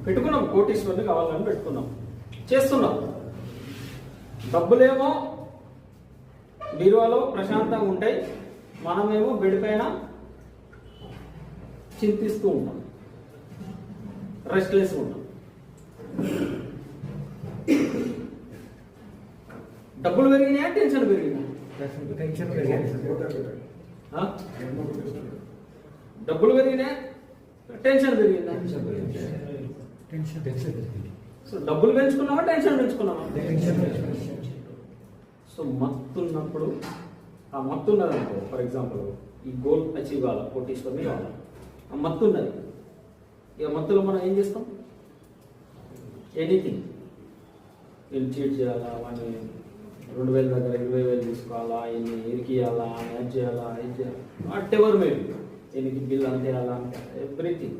పెట్టుకున్నాం, కోటీశ్వరుని కావాలని పెట్టుకున్నాం, చేస్తున్నాం. డబ్బులేమో బీరువాలో ప్రశాంతంగా ఉంటాయి, మనమేమో బెడ్ పైన చింతిస్తూ ఉంటాం, రెస్ట్లెస్ ఉంటాం. డబ్బులు పెరిగినాయా, టెన్షన్ పెరిగినా? డబ్బులు పెరిగినాయా, టెన్షన్ పెరిగిందా? సో డబ్బులు పెంచుకున్నావా, టెన్షన్ పెంచుకున్నావా? సో మత్తున్నప్పుడు, ఆ మత్తు ఉన్నది అనుకో, ఫర్ ఎగ్జాంపుల్ ఈ గోల్ అచీవ్ కావాలి, కోటీశ్వరుని కావాలి, ఆ మత్తు ఉన్నది. ఇక మత్తులో మనం ఏం చేస్తాం? ఎనీథింగ్. వీళ్ళు చీట్ చేయాలా, వాడిని 2000 దగ్గర 20,000 తీసుకోవాలా, ఎన్ని ఇరికియాలా, యాడ్ చేయాలా, ఇది చేయాలా, వాట్ ఎవర్ మేబీ, ఎనికి బిల్ అంతేయాలా, ఎవ్రీథింగ్.